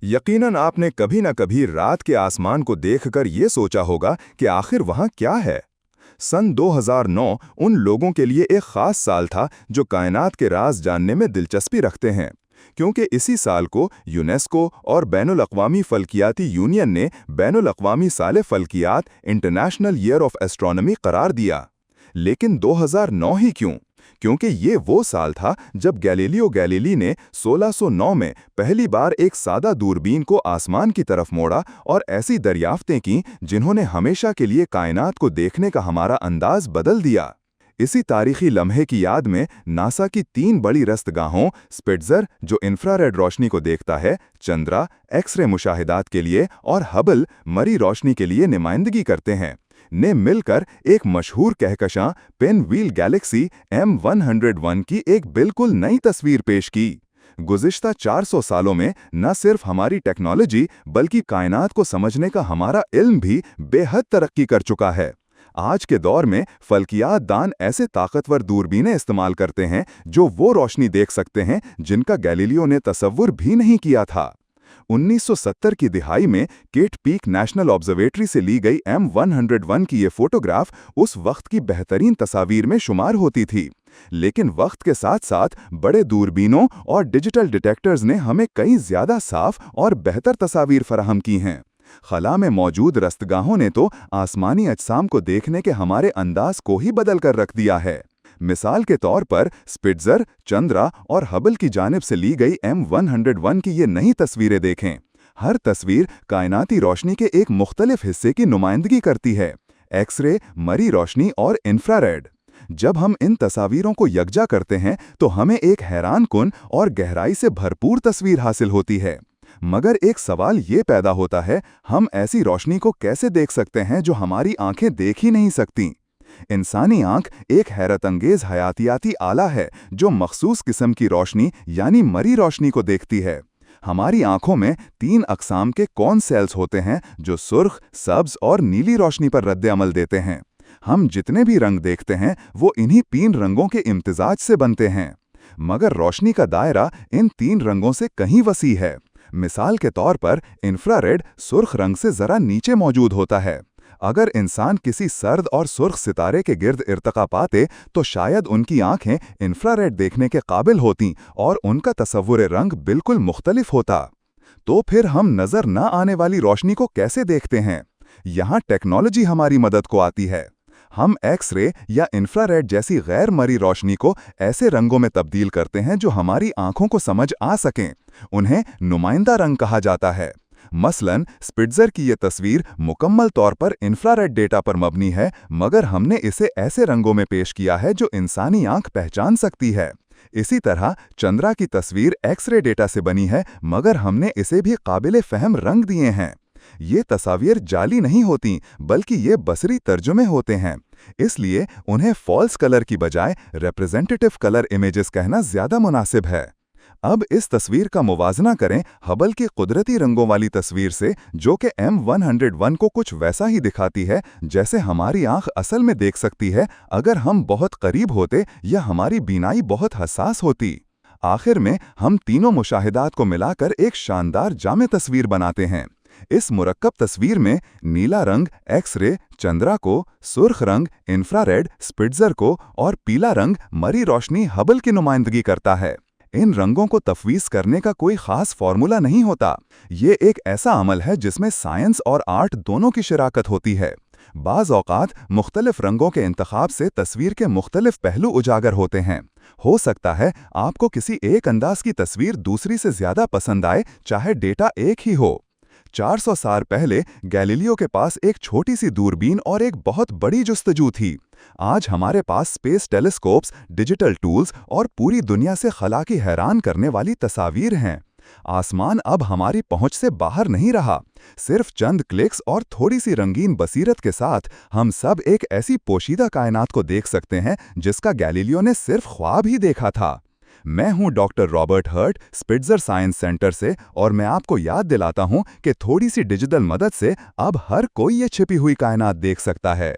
यकीनन आपने कभी न कभी रात के आसमान को देखकर ये सोचा होगा कि आखिर वहाँ क्या है। सन 2009 उन लोगों के लिए एक खास साल था जो कायनात के राज जानने में दिलचस्पी रखते हैं, क्योंकि इसी साल को यूनेस्को और बैनुल अक़वामी फ़ल्कियाती यूनियन ने बैनुल अक़वामी साल फ़ल्कियात इंटरनेशनल ईयर ऑफ एस्ट्रोनॉमी करार दिया। लेकिन 2009 ही क्यों? क्योंकि ये वो साल था जब गैलीलियो गैलीली ने 1609 में पहली बार एक सादा दूरबीन को आसमान की तरफ मोड़ा और ऐसी दरियाफ्तें की जिन्होंने हमेशा के लिए कायनात को देखने का हमारा अंदाज बदल दिया। इसी तारीखी लम्हे की याद में नासा की 3 बड़ी रस्तगाहों स्पिट्ज़र जो इंफ्रारेड रोशनी को देखता है, चंद्रा एक्स-रे मुशाहिदात के लिए और हबल मरी रोशनी के लिए नुमाइंदगी करते हैं, ने मिलकर एक मशहूर Kahkashan pan wheel Galaxy M101 की एक बिल्कुल नई तस्वीर पेश की। गुज़िश्ता 400 सालों में न सिर्फ हमारी टेक्नोलॉजी बल्कि कायनात को समझने का हमारा इल्म भी बेहद तरक्की कर चुका है। आज के दौर में फल्कियात दान ऐसे ताकतवर दूरबीनें इस्तेमाल करते हैं जो वो रोशनी देख सकते हैं जिनका गैलीलियो ने तसव्वुर भी नहीं किया था। 1970 की दिहाई में केट पीक नेशनल ऑब्जर्वेटरी से ली गई M101 की ये फोटोग्राफ उस वक्त की बेहतरीन तस्वीर में शुमार होती थी। लेकिन वक्त के साथ साथ बड़े दूरबीनों और डिजिटल डिटेक्टर्स ने हमें कई ज़्यादा साफ और बेहतर तस्वीर फराहम की हैं। खला में मौजूद रस्तगाहों ने तो आसमानी अजसाम को देखने के हमारे अंदाज को ही बदल कर रख दिया है। मिसाल के तौर पर स्पिट्ज़र, चंद्रा और हबल की जानिब से ली गई M101 की ये नई तस्वीरें देखें। हर तस्वीर कायनाती रोशनी के एक मुख्तलिफ हिस्से की नुमाइंदगी करती है, एक्स-रे, मरी रोशनी और इंफ्रारेड। जब हम इन तस्वीरों को यकजा करते हैं तो हमें एक हैरान कुन और गहराई से भरपूर तस्वीर हासिल होती है। मगर एक सवाल ये पैदा होता है, हम ऐसी रोशनी को कैसे देख सकते हैं जो हमारी आंखें देख ही नहीं सकती? इंसानी आंख एक हैरत अंगेज हयातियाती आला है जो मखसूस किस्म की रोशनी यानी मरी रोशनी को देखती है। हमारी आंखों में 3 अक़साम के कौन सेल्स होते हैं जो सुर्ख, सब्ज और नीली रोशनी पर रद्द अमल देते हैं। हम जितने भी रंग देखते हैं वो इन्हीं 3 रंगों के इम्तिजाज से बनते हैं। मगर रोशनी का दायरा इन 3 रंगों से कहीं वसी है। मिसाल के तौर पर इंफ्रारेड सुर्ख रंग से ज़रा नीचे मौजूद होता है। अगर इंसान किसी सर्द और सुर्ख सितारे के गिर्द इर्तिका पाते तो शायद उनकी आंखें इंफ्रारेड देखने के काबिल होतीं और उनका तसव्वुर रंग बिल्कुल मुख्तलिफ होता। तो फिर हम नज़र न आने वाली रोशनी को कैसे देखते हैं? यहाँ टेक्नोलॉजी हमारी मदद को आती है। हम एक्स-रे या इंफ्रारेड जैसी गैर मरी रोशनी को ऐसे रंगों में तब्दील करते हैं जो हमारी आंखों को समझ आ सकें। उन्हें नुमाइंदा रंग कहा जाता है। मसलन स्पिट्ज़र की ये तस्वीर मुकम्मल तौर पर इंफ्रारेड डेटा पर मबनी है, मगर हमने इसे ऐसे रंगों में पेश किया है जो इंसानी आंख पहचान सकती है। इसी तरह चंद्रा की तस्वीर एक्स-रे डेटा से बनी है, मगर हमने इसे भी काबिल फ़हम रंग दिए हैं। ये तस्वीर जाली नहीं होती बल्कि ये बसरी तर्जुमे होते हैं, इसलिए उन्हें फॉल्स कलर की बजाय रिप्रेजेंटेटिव कलर इमेजेस कहना ज़्यादा मुनासिब है। अब इस तस्वीर का मुवाजना करें हबल की कुदरती रंगों वाली तस्वीर से, जो कि M101 को कुछ वैसा ही दिखाती है जैसे हमारी आंख असल में देख सकती है अगर हम बहुत करीब होते या हमारी बीनाई बहुत हसास होती। आखिर में हम तीनों मुशाहिदात को मिलाकर एक शानदार जामे तस्वीर बनाते हैं। इस मुरक्कब तस्वीर में नीला रंग एक्स-रे चंद्रा को, सुर्ख रंग इंफ्रारेड स्पिट्ज़र को और पीला रंग मरी रोशनी हबल की नुमाइंदगी करता है। इन रंगों को तफवीज़ करने का कोई ख़ास फार्मूला नहीं होता। ये एक ऐसा अमल है जिसमें साइंस और आर्ट दोनों की शराकत होती है। बाज़ औक़ात मुख्तलिफ रंगों के इंतखाब से तस्वीर के मुख्तलिफ पहलू उजागर होते हैं। हो सकता है आपको किसी एक अंदाज की तस्वीर दूसरी से ज़्यादा पसंद आए, चाहे डेटा एक ही हो। 400 साल पहले गैलीलियो के पास एक छोटी सी दूरबीन और एक बहुत बड़ी जुस्तजू थी। आज हमारे पास स्पेस टेलीस्कोप्स, डिजिटल टूल्स और पूरी दुनिया से खला की हैरान करने वाली तस्वीर हैं। आसमान अब हमारी पहुंच से बाहर नहीं रहा। सिर्फ चंद क्लिक्स और थोड़ी सी रंगीन बसीरत के साथ हम सब एक ऐसी पोशीदा कायनात को देख सकते हैं जिसका गैलीलियो ने सिर्फ ख्वाब ही देखा था। मैं हूं doctor Robert Hart Spitzer science center से, और मैं आपको याद दिलाता हूं कि थोड़ी सी डिजिटल मदद से अब हर कोई ये छिपी हुई कायनात देख सकता है।